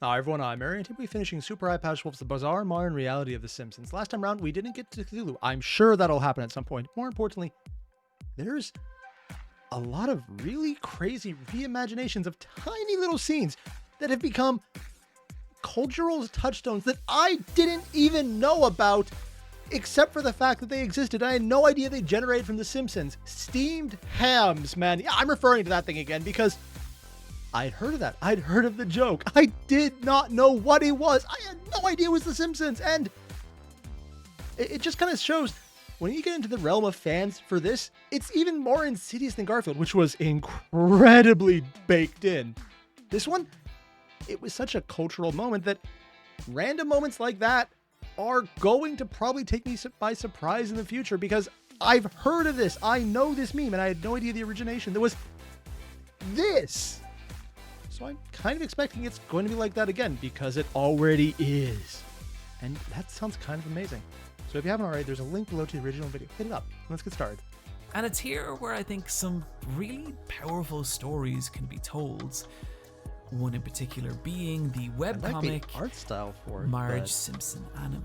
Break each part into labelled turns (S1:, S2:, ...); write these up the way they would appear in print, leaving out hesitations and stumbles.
S1: Hi everyone, I'm Airier, and today we'll be finishing Super Eyepatch Wolf's The Bizarre Modern Reality of The Simpsons. Last time around, we didn't get to Cthulhu. I'm sure that'll happen at some point. More importantly, there's a lot of really crazy reimaginations of tiny little scenes that have become cultural touchstones that I didn't even know about, except for the fact that they existed. I had no idea they generated from The Simpsons. Steamed hams, man. Yeah, I'm referring to that thing again because I'd heard of that. I'd heard of the joke. I did not know what it was. I had no idea it was The Simpsons. And it just kind of shows when you get into the realm of fans for this, it's even more insidious than Garfield, which was incredibly baked in. This one, it was such a cultural moment that random moments like that are going to probably take me by surprise in the future because I've heard of this. I know this meme and I had no idea the origination. There was this. So I'm kind of expecting it's going to be like that again because it already is. And that sounds kind of amazing. So if you haven't already, there's a link below to the original video. Hit it up. Let's get started.
S2: And it's here where I think some really powerful stories can be told. One in particular being the webcomic
S1: art style for it,
S2: Marge Simpson anime.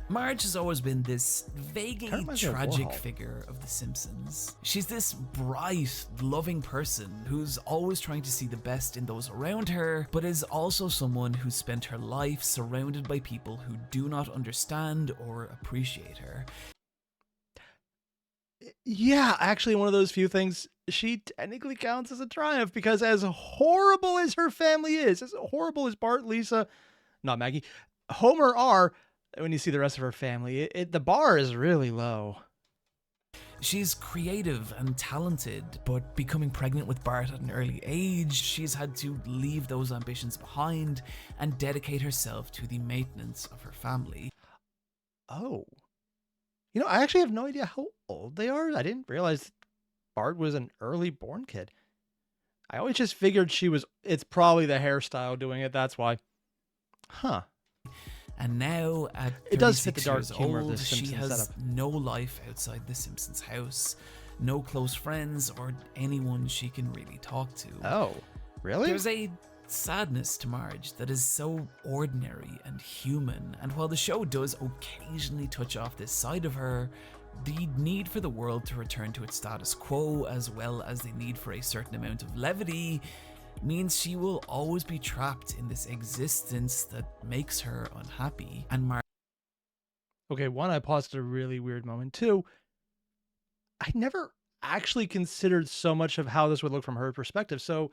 S2: Marge has always been this vaguely tragic figure of The Simpsons. She's this bright, loving person who's always trying to see the best in those around her, but is also someone who's spent her life surrounded by people who do not understand or appreciate her.
S1: Yeah, actually one of those few things she technically counts as a triumph because as horrible as her family is, as horrible as Bart, Lisa, not Maggie, Homer are, when you see the rest of her family, the bar is really low.
S2: She's creative and talented, but becoming pregnant with Bart at an early age, she's had to leave those ambitions behind and dedicate herself to the maintenance of her family.
S1: Oh. You know, I actually have no idea how old they are. I didn't realize Bart was an early born kid. I always just figured it's probably the hairstyle doing it, that's why. Huh.
S2: And now, at 36
S1: it does fit the dark
S2: years
S1: humor of
S2: old,
S1: the
S2: she
S1: Simpsons
S2: has
S1: setup.
S2: no life outside the Simpsons house, no close friends or anyone she can really talk to.
S1: Oh, really?
S2: There's a sadness to Marge that is so ordinary and human, and while the show does occasionally touch off this side of her, the need for the world to return to its status quo, as well as the need for a certain amount of levity, means she will always be trapped in this existence that makes her unhappy. And
S1: Okay, one, I paused at a really weird moment. Two, I never actually considered so much of how this would look from her perspective. So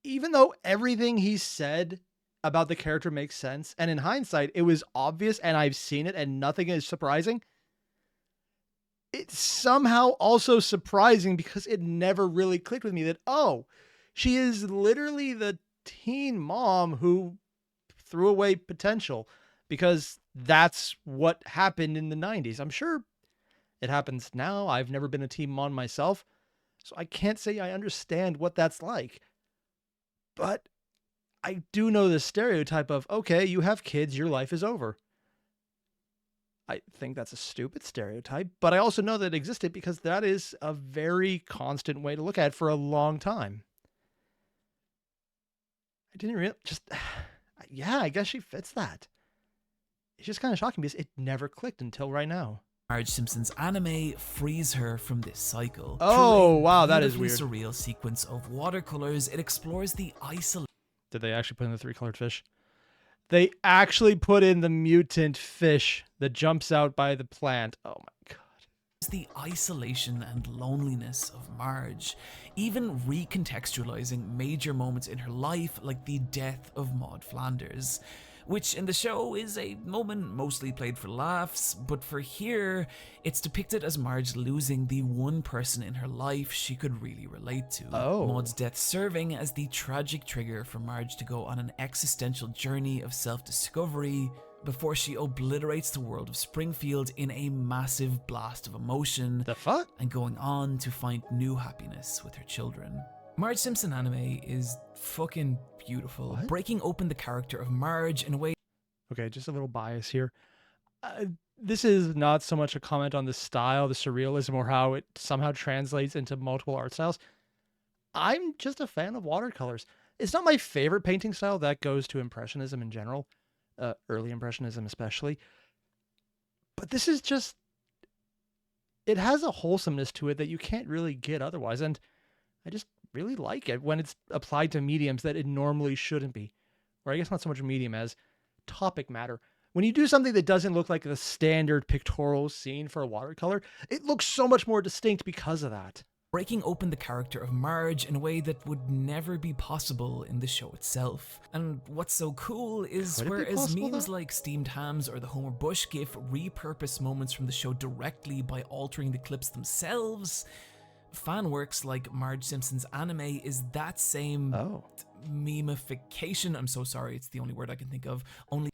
S1: even though everything he said about the character makes sense, and in hindsight, it was obvious and I've seen it and nothing is surprising, it's somehow also surprising because it never really clicked with me that, oh, she is literally the teen mom who threw away potential because that's what happened in the 90s. I'm sure it happens now. I've never been a teen mom myself, so I can't say I understand what that's like. But I do know the stereotype of, okay, you have kids, your life is over. I think that's a stupid stereotype, but I also know that it existed because that is a very constant way to look at it for a long time. I didn't really yeah, I guess she fits that. It's just kind of shocking because it never clicked until right now.
S2: Marge Simpson's anime frees her from this cycle.
S1: Oh, wow, that is weird.
S2: Surreal sequence of watercolors, it explores the isolation.
S1: Did they actually put in the three-colored fish? They actually put in the mutant fish that jumps out by the plant. Oh my god.
S2: The isolation and loneliness of Marge, even recontextualizing major moments in her life like the death of Maud Flanders, which in the show is a moment mostly played for laughs, but for here, it's depicted as Marge losing the one person in her life she could really relate to.
S1: Oh.
S2: Maud's death serving as the tragic trigger for Marge to go on an existential journey of self-discovery before she obliterates the world of Springfield in a massive blast of emotion.
S1: The fuck?
S2: And going on to find new happiness with her children. Marge Simpson anime is fucking beautiful,
S1: What?
S2: breaking open the character of Marge in a way.
S1: Okay, just a little bias here. This is not so much a comment on the style, the surrealism, or how it somehow translates into multiple art styles. I'm just a fan of watercolors. It's not my favorite painting style. That goes to Impressionism in general, early Impressionism especially. But this is just, it has a wholesomeness to it that you can't really get otherwise. And I just really like it when it's applied to mediums that it normally shouldn't be. Or I guess not so much medium as topic matter. When you do something that doesn't look like the standard pictorial scene for a watercolor, it looks so much more distinct because of that.
S2: Breaking open the character of Marge in a way that would never be possible in the show itself. And what's so cool is whereas memes like steamed hams or the Homer Bush gif repurpose moments from the show directly by altering the clips themselves, fan works like Marge Simpson's anime is that same memification. I'm so sorry, it's the only word I can think of. Only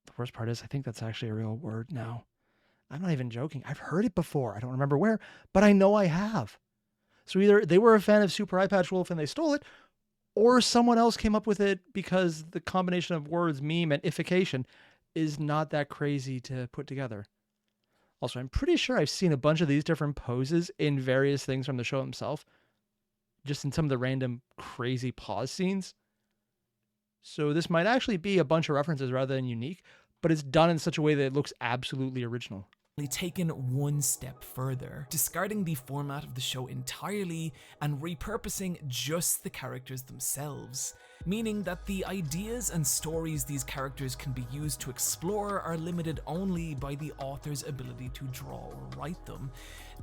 S1: the worst part is I think that's actually a real word now. I'm not even joking. I've heard it before. I don't remember where, but I know I have. So either they were a fan of Super Eyepatch Wolf and they stole it, or someone else came up with it because the combination of words, meme, and ification is not that crazy to put together. Also, I'm pretty sure I've seen a bunch of these different poses in various things from the show himself, just in some of the random crazy pause scenes. So this might actually be a bunch of references rather than unique, but it's done in such a way that it looks absolutely original.
S2: Taken one step further, discarding the format of the show entirely and repurposing just the characters themselves, meaning that the ideas and stories these characters can be used to explore are limited only by the author's ability to draw or write them.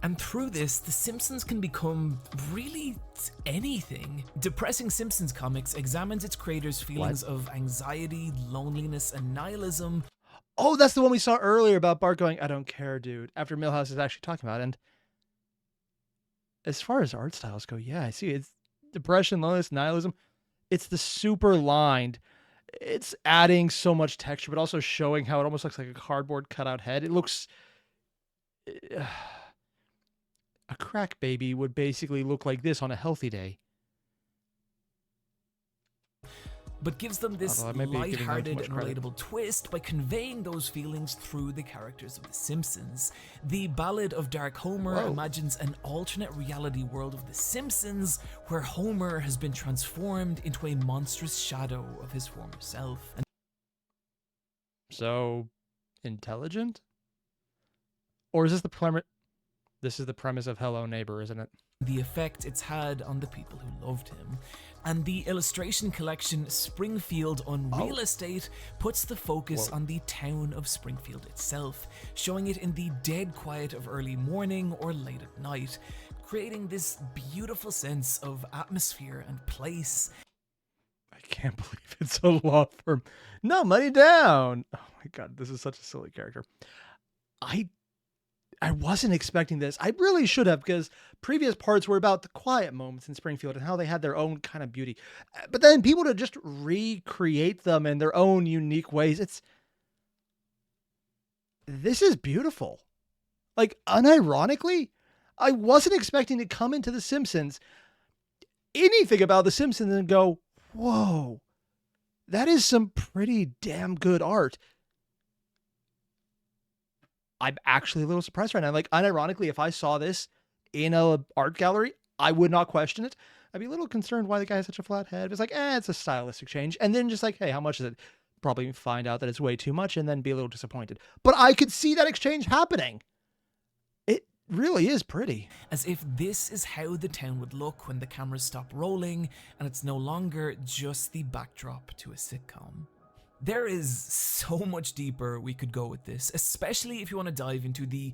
S2: And through this, The Simpsons can become really anything. Depressing Simpsons Comics examines its creators' feelings of anxiety, loneliness, and nihilism.
S1: Oh, that's the one we saw earlier about Bart going, I don't care, dude, after Milhouse is actually talking about it. And as far as art styles go, yeah, I see. It's depression, loneliness, nihilism. It's the super lined. It's adding so much texture, but also showing how it almost looks like a cardboard cutout head. It looks... a crack baby would basically look like this on a healthy day.
S2: But gives them this lighthearted and relatable twist by conveying those feelings through the characters of The Simpsons. The Ballad of Dark Homer imagines an alternate reality world of The Simpsons where Homer has been transformed into a monstrous shadow of his former self.
S1: So, intelligent? Or is this the premise? This is the premise of Hello Neighbor, isn't it?
S2: The effect it's had on the people who loved him. And the illustration collection Springfield on Real Estate puts the focus on the town of Springfield itself, showing it in the dead quiet of early morning or late at night, creating this beautiful sense of atmosphere and place.
S1: I can't believe it's a law firm. No, money down. Oh my god, this is such a silly character. I wasn't expecting this. I really should have, because previous parts were about the quiet moments in Springfield and how they had their own kind of beauty. But then people to just recreate them in their own unique ways. This is beautiful. Like, unironically, I wasn't expecting to come into The Simpsons, anything about The Simpsons, and go, whoa, that is some pretty damn good art. I'm actually a little surprised right now. Like, unironically, if I saw this in a art gallery, I would not question it. I'd be a little concerned why the guy has such a flat head. It's like, it's a stylistic change. And then just like, hey, how much is it? Probably find out that it's way too much and then be a little disappointed. But I could see that exchange happening. It really is pretty.
S2: As if this is how the town would look when the cameras stop rolling and it's no longer just the backdrop to a sitcom. There is so much deeper we could go with this, especially if you want to dive into the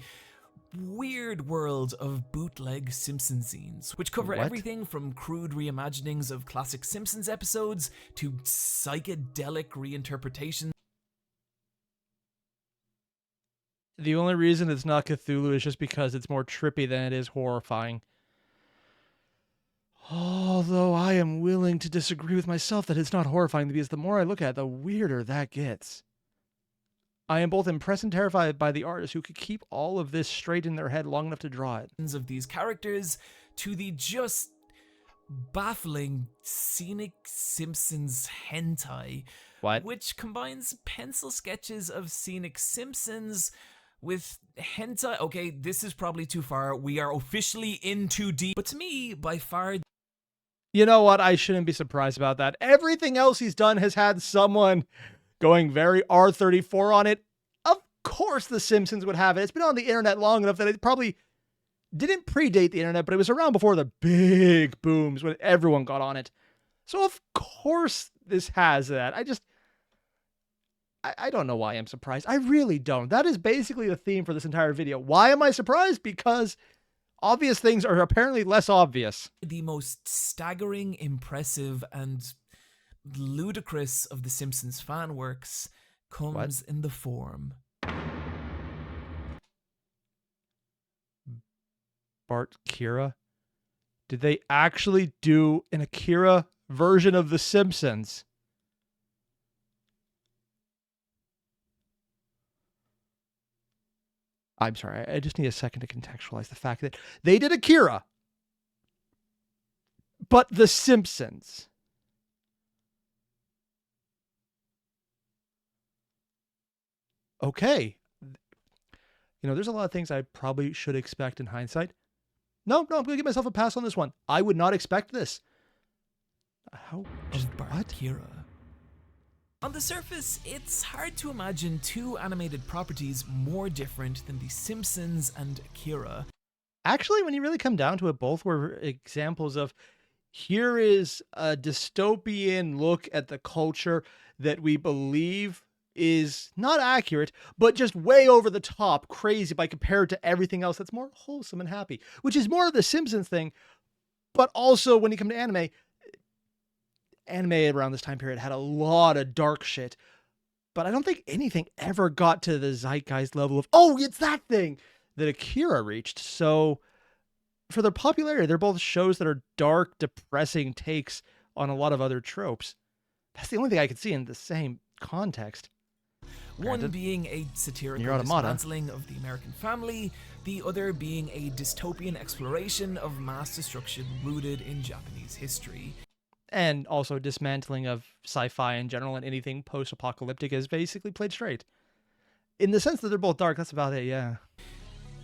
S2: weird world of bootleg Simpsons zines, which cover everything from crude reimaginings of classic Simpsons episodes to psychedelic reinterpretations.
S1: The only reason it's not Cthulhu is just because it's more trippy than it is horrifying. Although I am willing to disagree with myself that it's not horrifying, because the more I look at it, the weirder that gets. I am both impressed and terrified by the artists who could keep all of this straight in their head long enough to draw it.
S2: Of these characters to the just baffling scenic Simpsons hentai, which combines pencil sketches of scenic Simpsons with hentai. Okay, this is probably too far. We are officially in too deep. But to me, by far...
S1: You know what? I shouldn't be surprised about that. Everything else he's done has had someone going very R34 on it. Of course The Simpsons would have it. It's been on the internet long enough that it probably didn't predate the internet, but it was around before the big booms when everyone got on it. So of course this has that. I don't know why I'm surprised. I really don't. That is basically the theme for this entire video. Why am I surprised? Because obvious things are apparently less obvious.
S2: The most staggering, impressive, and ludicrous of the Simpsons fan works comes in the form
S1: BartKira? Did they actually do an Akira version of The Simpsons? I'm sorry, I just need a second to contextualize the fact that they did Akira, but The Simpsons. Okay. You know, there's a lot of things I probably should expect in hindsight. No, I'm going to give myself a pass on this one. I would not expect this. How?
S2: Of BartKira. On the surface, it's hard to imagine two animated properties more different than The Simpsons and Akira.
S1: Actually, when you really come down to it, both were examples of here is a dystopian look at the culture that we believe is not accurate, but just way over the top, crazy by compared to everything else that's more wholesome and happy, which is more of the Simpsons thing. But also when you come to anime around this time period had a lot of dark shit, but I don't think anything ever got to the zeitgeist level of, oh, it's that thing that Akira reached. So for their popularity, they're both shows that are dark, depressing takes on a lot of other tropes. That's the only thing I could see in the same context.
S2: One being a satirical dismantling of the American family, the other being a dystopian exploration of mass destruction rooted in Japanese history.
S1: And also dismantling of sci-fi in general, and anything post-apocalyptic is basically played straight. In the sense that they're both dark, that's about it, yeah.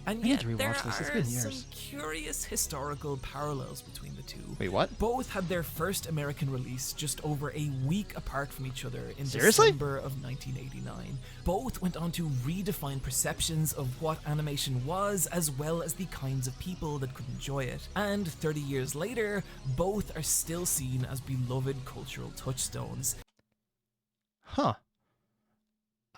S2: And yet there are some curious historical parallels between the two.
S1: Wait, what?
S2: Both had their first American release just over a week apart from each other in
S1: Seriously?
S2: December of 1989. Both went on to redefine perceptions of what animation was, as well as the kinds of people that could enjoy it. And 30 years later, both are still seen as beloved cultural touchstones.
S1: Huh.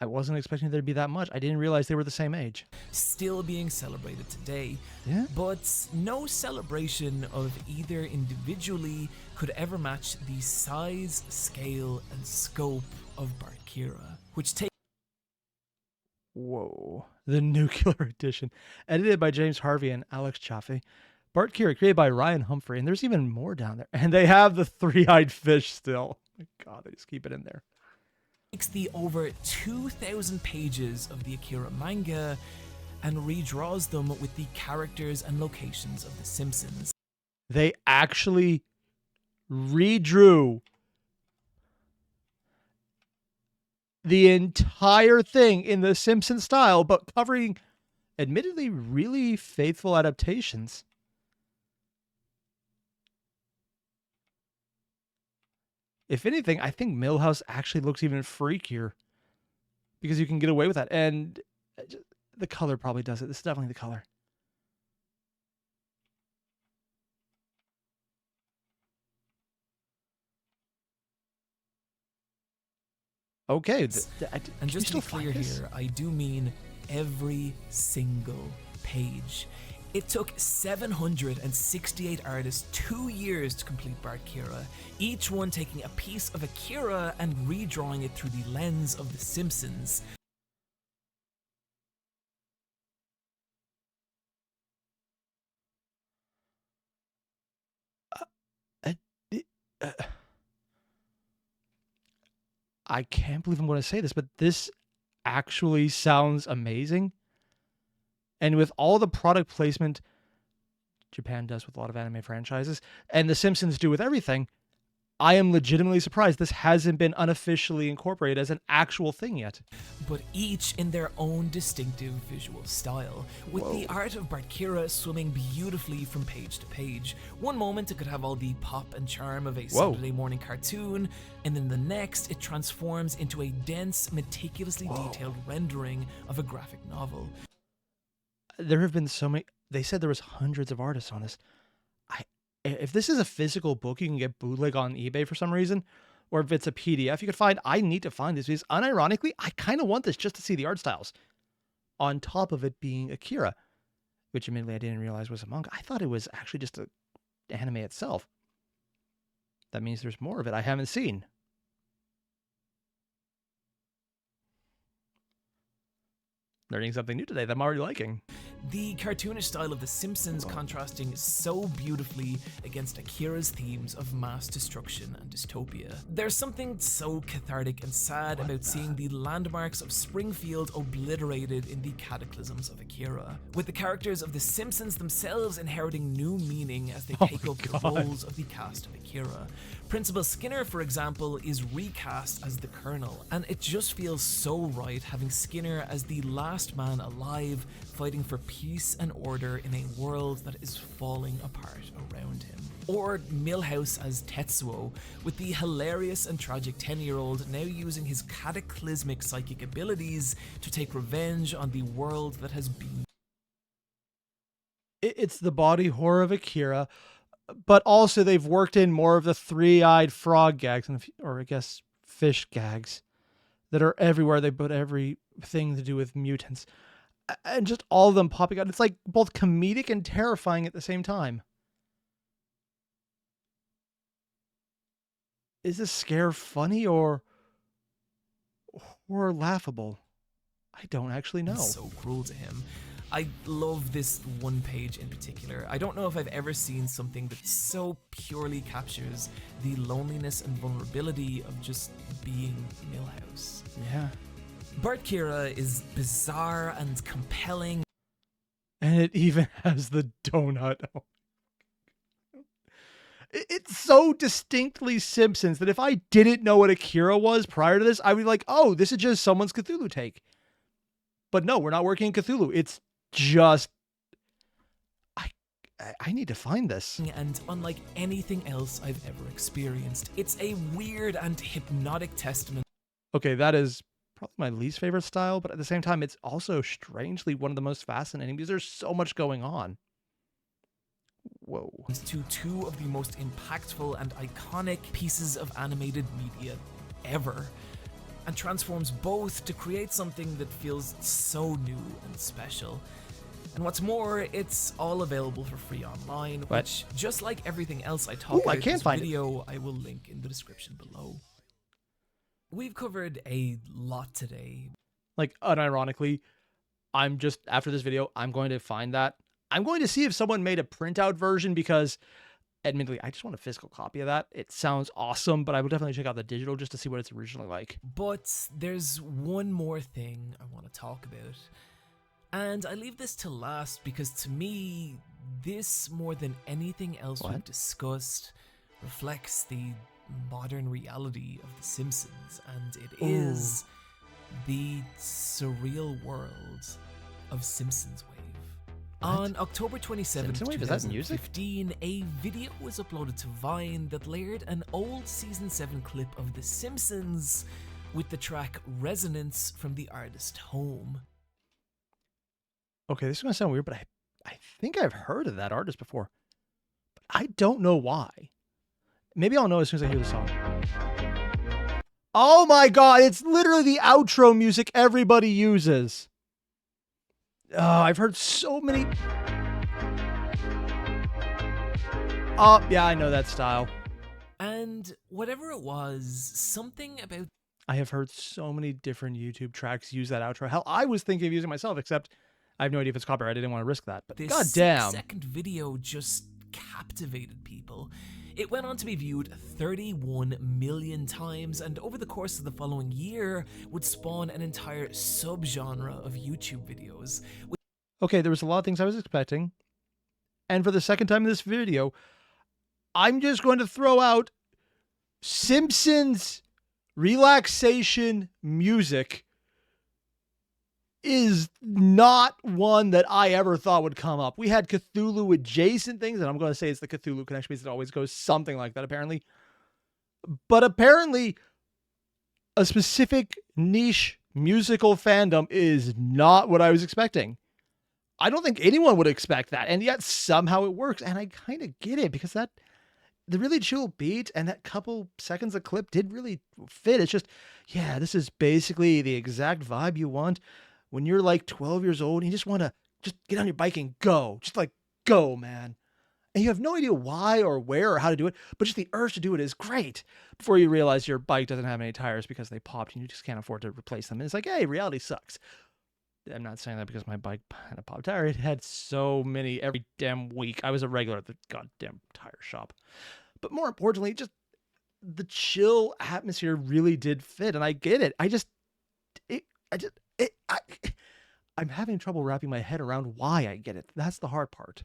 S1: I wasn't expecting there to be that much. I didn't realize they were the same age.
S2: Still being celebrated today.
S1: Yeah.
S2: But no celebration of either individually could ever match the size, scale, and scope of BartKira, which takes...
S1: Whoa. The Nuclear Edition. Edited by James Harvey and Alex Chaffee. BartKira, created by Ryan Humphrey. And there's even more down there. And they have the three-eyed fish still. Oh my God, they just keep it in there.
S2: Takes the over 2,000 pages of the Akira manga and redraws them with the characters and locations of The Simpsons.
S1: They actually redrew the entire thing in the Simpsons style, but covering admittedly really faithful adaptations. If anything, I think Milhouse actually looks even freakier because you can get away with that. And the color probably does it. This is definitely the color. Okay.
S2: And just to be clear here, I do mean every single page. It took 768 artists 2 years to complete BartKira, each one taking a piece of Akira and redrawing it through the lens of The Simpsons.
S1: I can't believe I'm going to say this, but this actually sounds amazing. And with all the product placement Japan does with a lot of anime franchises, and The Simpsons do with everything, I am legitimately surprised this hasn't been unofficially incorporated as an actual thing yet.
S2: But each in their own distinctive visual style, with the art of BartKira swimming beautifully from page to page. One moment it could have all the pop and charm of a Saturday morning cartoon, and then the next it transforms into a dense, meticulously detailed rendering of a graphic novel.
S1: There have been so many. They said there was hundreds of artists on this. If this is a physical book you can get bootleg on eBay for some reason, or if it's a PDF you could find, I need to find this because unironically, I kind of want this just to see the art styles. On top of it being Akira, which admittedly I didn't realize was a manga. I thought it was actually just an anime itself. That means there's more of it I haven't seen. Learning something new today that I'm already liking.
S2: The cartoonish style of The Simpsons contrasting so beautifully against Akira's themes of mass destruction and dystopia. There's something so cathartic and sad about seeing the landmarks of Springfield obliterated in the cataclysms of Akira, with the characters of The Simpsons themselves inheriting new meaning as they take up the roles of the cast of Akira. Principal Skinner, for example, is recast as the Colonel, and it just feels so right having Skinner as the last man alive, fighting for peace and order in a world that is falling apart around him. Or Milhouse as Tetsuo, with the hilarious and tragic 10-year-old now using his cataclysmic psychic abilities to take revenge on the world that has been.
S1: It's the body horror of Akira, but also they've worked in more of the three-eyed frog gags, or I guess fish gags, that are everywhere. They put everything to do with mutants. And just all of them popping out. It's like both comedic and terrifying at the same time. Is this scare funny or laughable? I don't actually know.
S2: It's so cruel to him. I love this one page in particular. I don't know if I've ever seen something that so purely captures the loneliness and vulnerability of just being Milhouse.
S1: Yeah.
S2: BartKira is bizarre and compelling.
S1: And it even has the donut. It's so distinctly Simpsons that if I didn't know what Akira was prior to this, I would be like, oh, this is just someone's Cthulhu take. But no, we're not working in Cthulhu. It's just... I need to find this.
S2: And unlike anything else I've ever experienced, it's a weird and hypnotic testament.
S1: Okay, that is probably my least favorite style, but at the same time, it's also strangely one of the most fascinating because there's so much going on. Whoa.
S2: To two of the most impactful and iconic pieces of animated media ever, and transforms both to create something that feels so new and special. And what's more, it's all available for free online, which, just like everything else I talk about in this video, I will link in the description below. We've covered a lot today.
S1: Like, unironically, I'm just, after this video, I'm going to find that. I'm going to see if someone made a printout version because, admittedly, I just want a physical copy of that. It sounds awesome, but I will definitely check out the digital just to see what it's originally like.
S2: But there's one more thing I want to talk about. And I leave this to last because to me, this more than anything else we've discussed reflects the modern reality of The Simpsons, and it is the surreal world of Simpsons Wave. On October 27th, 2015, a video was uploaded to Vine that layered an old Season 7 clip of The Simpsons with the track Resonance from the artist Home.
S1: Okay, this is going to sound weird, but I think I've heard of that artist before. But I don't know why. Maybe I'll know as soon as I hear the song. Oh my god, it's literally the outro music everybody uses. I've heard so many... Oh, yeah, I know that style.
S2: And whatever it was, something about...
S1: I have heard so many different YouTube tracks use that outro. Hell, I was thinking of using it myself, except I have no idea if it's copyright. I didn't want to risk that, but goddamn.
S2: This 6-second video just captivated people. It went on to be viewed 31 million times, and over the course of the following year would spawn an entire subgenre of YouTube videos.
S1: Okay, there was a lot of things I was expecting. And for the second time in this video, I'm just going to throw out Simpsons relaxation music is not one that I ever thought would come up. We had Cthulhu adjacent things, and I'm going to say it's the Cthulhu connection because it always goes something like that, apparently. But apparently, a specific niche musical fandom is not what I was expecting. I don't think anyone would expect that, and yet somehow it works, and I kind of get it because the really chill beat and that couple seconds of clip did really fit. It's just, yeah, this is basically the exact vibe you want when you're like 12 years old and you just want to just get on your bike and go. Just like, go, man. And you have no idea why or where or how to do it, but just the urge to do it is great. Before you realize your bike doesn't have any tires because they popped and you just can't afford to replace them. And it's like, hey, reality sucks. I'm not saying that because my bike had a pop tire. It had so many every damn week. I was a regular at the goddamn tire shop. But more importantly, just the chill atmosphere really did fit. And I get it. I'm having trouble wrapping my head around why I get it. That's the hard part.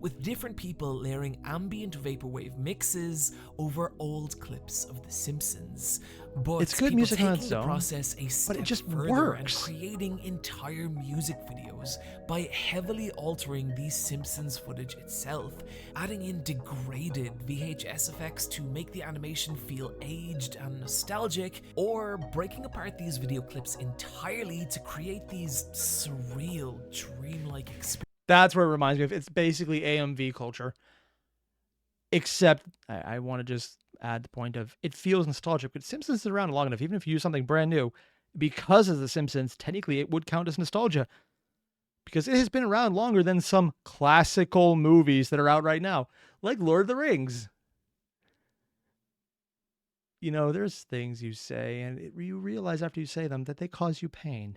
S2: With different people layering ambient vaporwave mixes over old clips of The Simpsons. But
S1: it's good music on its own,
S2: process a step
S1: but it just
S2: further
S1: works.
S2: And creating entire music videos by heavily altering the Simpsons footage itself, adding in degraded VHS effects to make the animation feel aged and nostalgic, or breaking apart these video clips entirely to create these surreal, dreamlike experiences.
S1: That's where it reminds me of. It's basically AMV culture. Except, I want to just add the point of, it feels nostalgic, but Simpsons is around long enough, even if you use something brand new, because of The Simpsons, technically it would count as nostalgia. Because it has been around longer than some classical movies that are out right now, like Lord of the Rings. You know, there's things you say, and you realize after you say them that they cause you pain.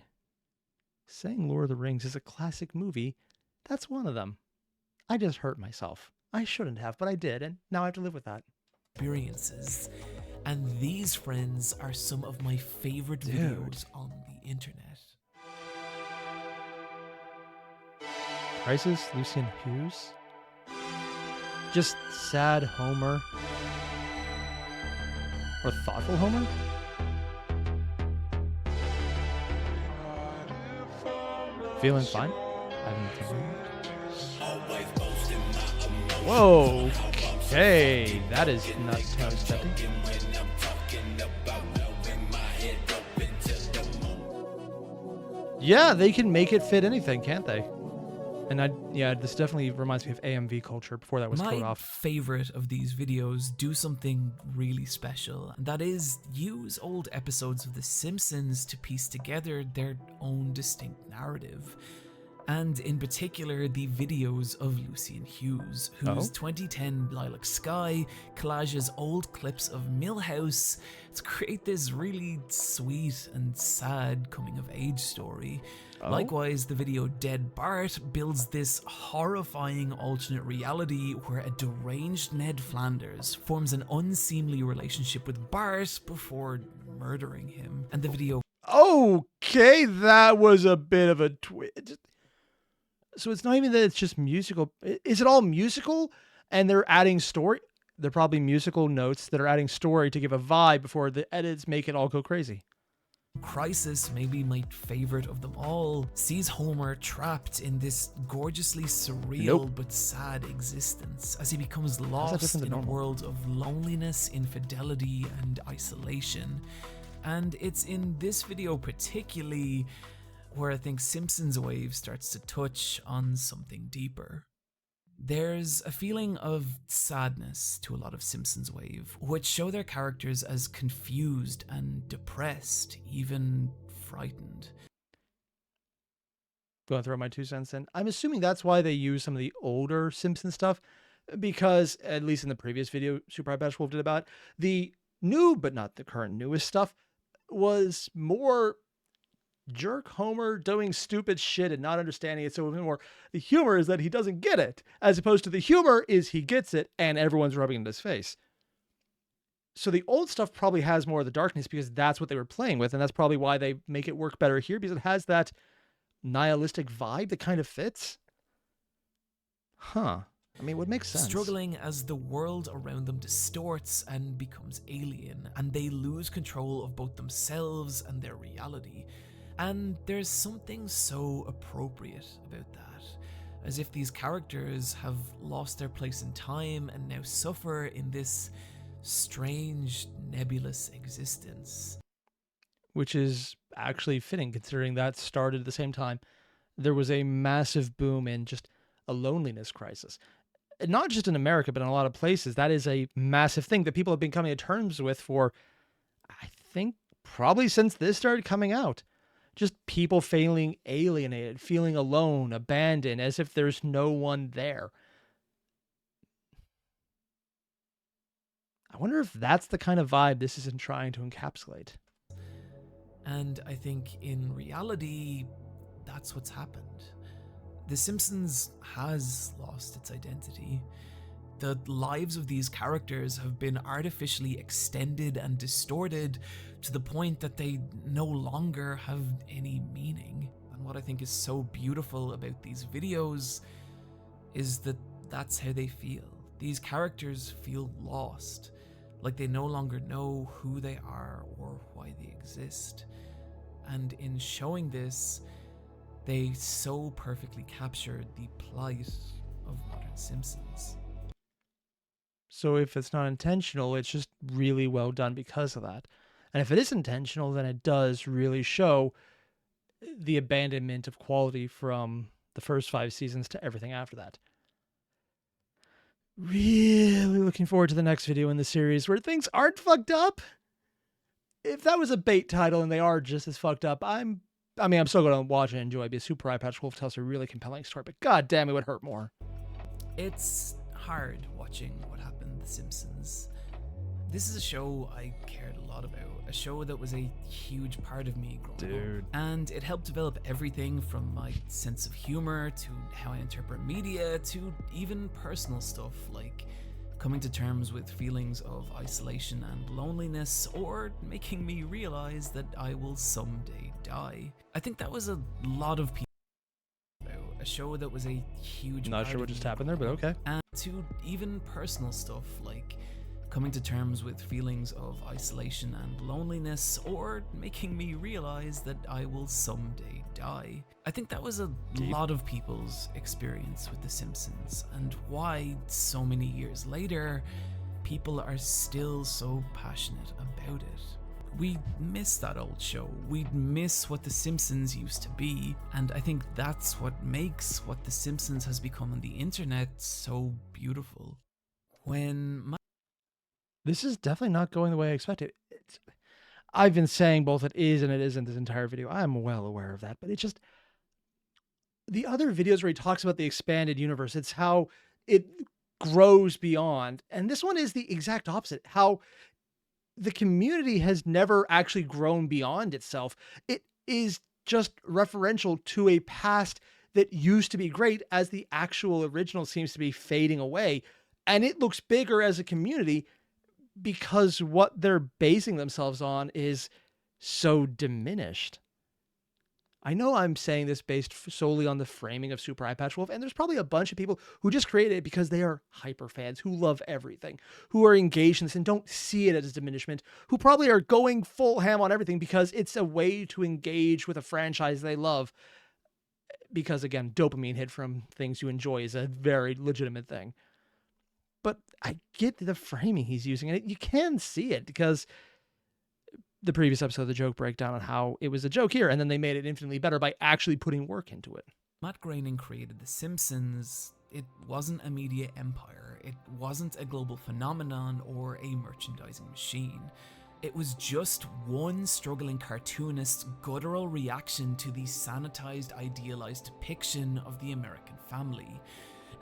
S1: Saying Lord of the Rings is a classic movie, that's one of them. I just hurt myself. I shouldn't have, but I did, and now I have to live with that.
S2: Experiences. And these, friends, are some of my favorite videos on the internet.
S1: Crisis, Lucian Hughes. Just sad Homer. Or thoughtful Homer? Feeling fine? Whoa, okay, that is not how I was expecting. Yeah, they can make it fit anything, can't they? And this definitely reminds me of AMV culture before that was killed off.
S2: My favorite of these videos do something really special, and that is use old episodes of The Simpsons to piece together their own distinct narrative. And in particular, the videos of Lucian Hughes, whose 2010 Lilac Sky collages old clips of Millhouse to create this really sweet and sad coming-of-age story. Likewise, the video Dead Bart builds this horrifying alternate reality where a deranged Ned Flanders forms an unseemly relationship with Bart before murdering him. And the video...
S1: Okay, that was a bit of a twist. So it's not even that it's just musical. Is it all musical? And they're adding story? They're probably musical notes that are adding story to give a vibe before the edits make it all go crazy.
S2: Crisis, maybe my favorite of them all, sees Homer trapped in this gorgeously surreal but sad existence as he becomes lost in a world of loneliness, infidelity, and isolation. And it's in this video particularly where I think Simpsons Wave starts to touch on something deeper. There's a feeling of sadness to a lot of Simpsons Wave, which show their characters as confused and depressed, even frightened.
S1: Going to throw my 2 cents in. I'm assuming that's why they use some of the older Simpsons stuff, because at least in the previous video Super Eyepatch Wolf did about, the new but not the current newest stuff was more jerk Homer doing stupid shit and not understanding it. So more the humor is that he doesn't get it, as opposed to the humor is he gets it and everyone's rubbing it in his face. So the old stuff probably has more of the darkness because that's what they were playing with, and that's probably why they make it work better here, because it has that nihilistic vibe that kind of fits. Huh. I mean, what makes sense?
S2: Struggling as the world around them distorts and becomes alien, and they lose control of both themselves and their reality. And there's something so appropriate about that, as if these characters have lost their place in time and now suffer in this strange, nebulous existence.
S1: Which is actually fitting, considering that started at the same time. There was a massive boom in just a loneliness crisis. Not just in America, but in a lot of places. That is a massive thing that people have been coming to terms with for, I think, probably since this started coming out. Just people feeling alienated, feeling alone, abandoned, as if there's no one there. I wonder if that's the kind of vibe this isn't trying to encapsulate.
S2: And I think in reality, that's what's happened. The Simpsons has lost its identity. The lives of these characters have been artificially extended and distorted to the point that they no longer have any meaning. And what I think is so beautiful about these videos is that that's how they feel. These characters feel lost, like they no longer know who they are or why they exist. And in showing this, they so perfectly captured the plight of modern Simpsons.
S1: So if it's not intentional, it's just really well done because of that. And if it is intentional, then it does really show the abandonment of quality from the first 5 seasons to everything after that. Really looking forward to the next video in the series where things aren't fucked up. If that was a bait title and they are just as fucked up, I'm still going to watch and enjoy. Be a super Eyepatch Wolf tells a really compelling story, but god damn, it would hurt more.
S2: It's hard watching what happened in The Simpsons. This is a show I cared a lot about, a show that was a huge part of me growing up. And it helped develop everything from my sense of humor to how I interpret media to even personal stuff like coming to terms with feelings of isolation and loneliness, or making me realize that I will someday die. I think that was a lot of people. A show that was a huge
S1: Not sure what just happened there, but okay.
S2: And to even personal stuff like coming to terms with feelings of isolation and loneliness, or making me realize that I will someday die. I think that was a lot of people's experience with The Simpsons, and why so many years later, people are still so passionate about it. We miss that old show. We miss what The Simpsons used to be, and I think that's what makes what The Simpsons has become on the internet so beautiful.
S1: This is definitely not going the way I expected. I've been saying both it is and it isn't this entire video. I'm well aware of that, but it's just the other videos where he talks about the expanded universe, it's how it grows beyond. And this one is the exact opposite, how the community has never actually grown beyond itself. It is just referential to a past that used to be great as the actual original seems to be fading away. And it looks bigger as a community because what they're basing themselves on is so diminished. I know I'm saying this based solely on the framing of Super Eyepatch Wolf, and there's probably a bunch of people who just created it because they are hyper fans, who love everything, who are engaged in this and don't see it as diminishment, who probably are going full ham on everything because it's a way to engage with a franchise they love. Because again, dopamine hit from things you enjoy is a very legitimate thing. But I get the framing he's using, and you can see it because the previous episode, the joke breakdown on how it was a joke here, and then they made it infinitely better by actually putting work into it.
S2: Matt Groening created The Simpsons. It wasn't a media empire. It wasn't a global phenomenon or a merchandising machine. It was just one struggling cartoonist's guttural reaction to the sanitized, idealized depiction of the American family.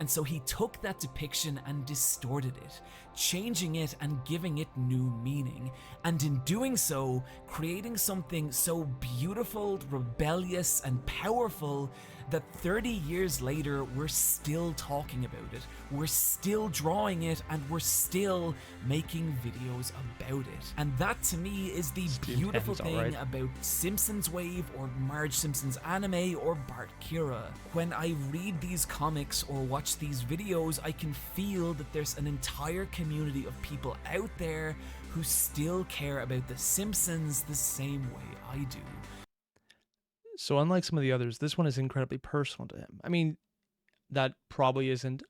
S2: And so he took that depiction and distorted it, changing it and giving it new meaning. And in doing so, creating something so beautiful, rebellious, and powerful that 30 years later we're still talking about it, we're still drawing it, and we're still making videos about it. And that to me is the beautiful thing about Simpsons Wave or Marge Simpson's anime or BartKira. When I read these comics or watch these videos, I can feel that there's an entire community of people out there who still care about the Simpsons the same way I do.
S1: So unlike some of the others, this one is incredibly personal to him. I mean, that probably isn't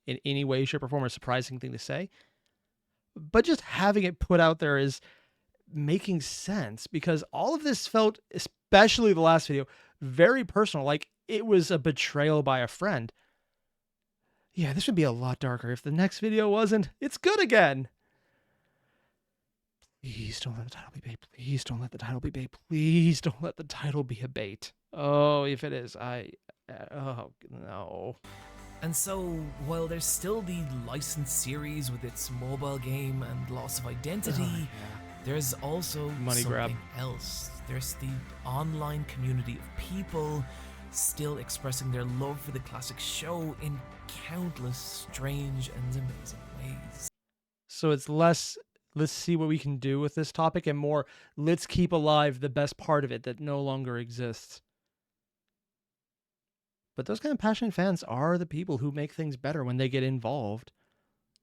S1: in any way, shape, or form a surprising thing to say, but just having it put out there is making sense, because all of this felt, especially the last video, very personal, like it was a betrayal by a friend. Yeah, this would be a lot darker if the next video wasn't. It's good again. Please don't let the title be bait. Please don't let the title be bait. Please don't let the title be a bait. Oh, if it is, oh, no.
S2: And so, while there's still the licensed series with its mobile game and loss of identity, there's also
S1: money grab.
S2: Something else. There's the online community of people still expressing their love for the classic show in countless strange and amazing ways.
S1: So it's less, let's see what we can do with this topic, and more, let's keep alive the best part of it that no longer exists. But those kind of passionate fans are the people who make things better when they get involved.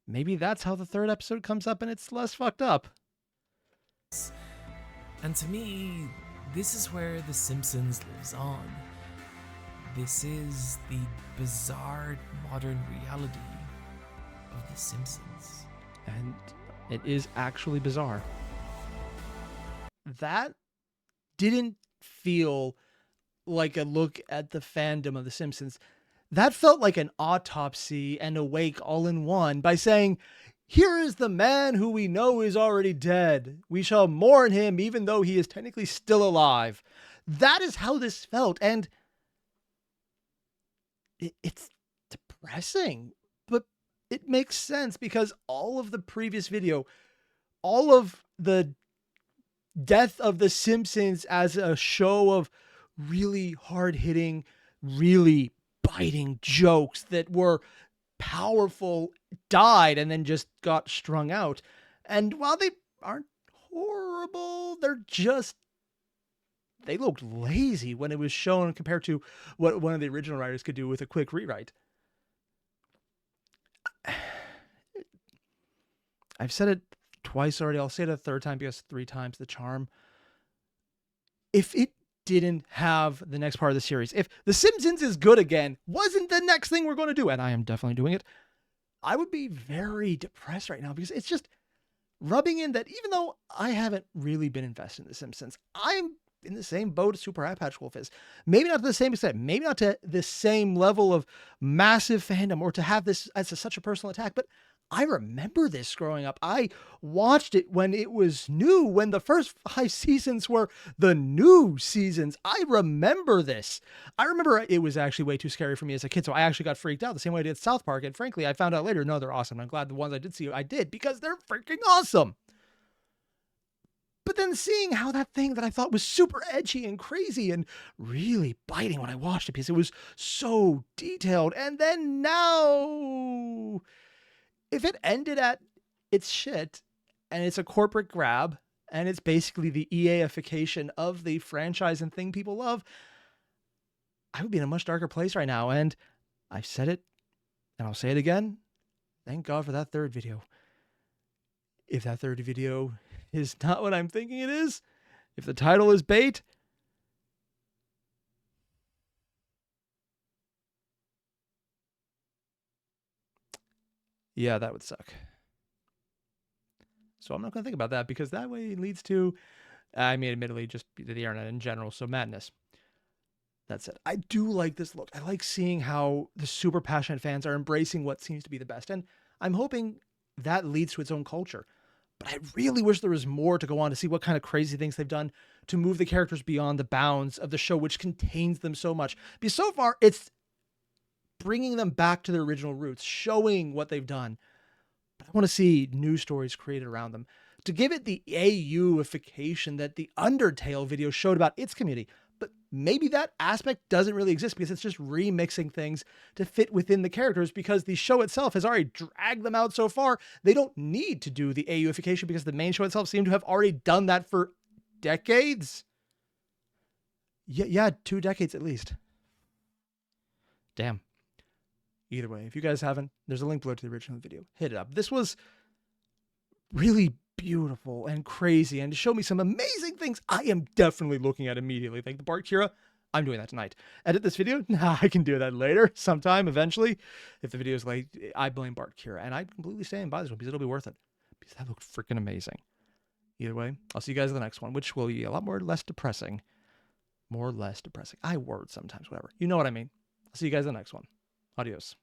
S1: Maybe that's how the third episode comes up and it's less fucked up.
S2: And to me, this is where The Simpsons lives on. This is the bizarre modern reality of The Simpsons.
S1: And it is actually bizarre. That didn't feel like a look at the fandom of The Simpsons. That felt like an autopsy and a wake all in one, by saying, here is the man who we know is already dead. We shall mourn him even though he is technically still alive. That is how this felt. And it's depressing, but it makes sense, because all of the previous video, all of the death of The Simpsons as a show of really hard-hitting, really biting jokes that were powerful, died and then just got strung out. And while they aren't horrible, they looked lazy when it was shown compared to what one of the original writers could do with a quick rewrite. I've said it twice already. I'll say it a third time, because 3 times the charm. If it didn't have the next part of the series, if The Simpsons is good again wasn't the next thing we're going to do, and I am definitely doing it, I would be very depressed right now, because it's just rubbing in that even though I haven't really been invested in The Simpsons, I'm in the same boat as Super Eyepatch Wolf is. Maybe not to the same extent, maybe not to the same level of massive fandom, or to have this as such a personal attack, but I remember this growing up. I watched it when it was new, when the first 5 seasons were the new seasons. I remember this. I remember it was actually way too scary for me as a kid, so I actually got freaked out the same way I did South Park. And frankly, I found out later, no, they're awesome. I'm glad the ones I did see, I did, because they're freaking awesome. But then seeing how that thing that I thought was super edgy and crazy and really biting when I watched it, because it was so detailed, and then now, if it ended at it's shit and it's a corporate grab and it's basically the EA-ification of the franchise and thing people love, I would be in a much darker place right now. And I've said it and I'll say it again. Thank God for that third video. If that third video is not what I'm thinking it is, if the title is bait, yeah, that would suck. So I'm not going to think about that, because that way it leads to, I mean, admittedly, just the internet in general, so madness. That said, I do like this look. I like seeing how the super passionate fans are embracing what seems to be the best, and I'm hoping that leads to its own culture. But I really wish there was more to go on to see what kind of crazy things they've done to move the characters beyond the bounds of the show, which contains them so much. Because so far, it's bringing them back to their original roots, showing what they've done. But I want to see new stories created around them, to give it the AU-ification that the Undertale video showed about its community. But maybe that aspect doesn't really exist because it's just remixing things to fit within the characters, because the show itself has already dragged them out so far. They don't need to do the AUification because the main show itself seemed to have already done that for decades. Yeah, 2 decades at least. Damn. Either way, if you guys haven't, there's a link below to the original video. Hit it up. This was really beautiful and crazy, and to show me some amazing things I am definitely looking at immediately. Like the BartKira, I'm doing that tonight. Edit this video? Nah, I can do that later, sometime, eventually. If the video is late, I blame BartKira, and I completely stand by this one because it'll be worth it. Because that looked freaking amazing. Either way, I'll see you guys in the next one, which will be a lot more less depressing. More or less depressing. I word sometimes, whatever. You know what I mean. I'll see you guys in the next one. Adios.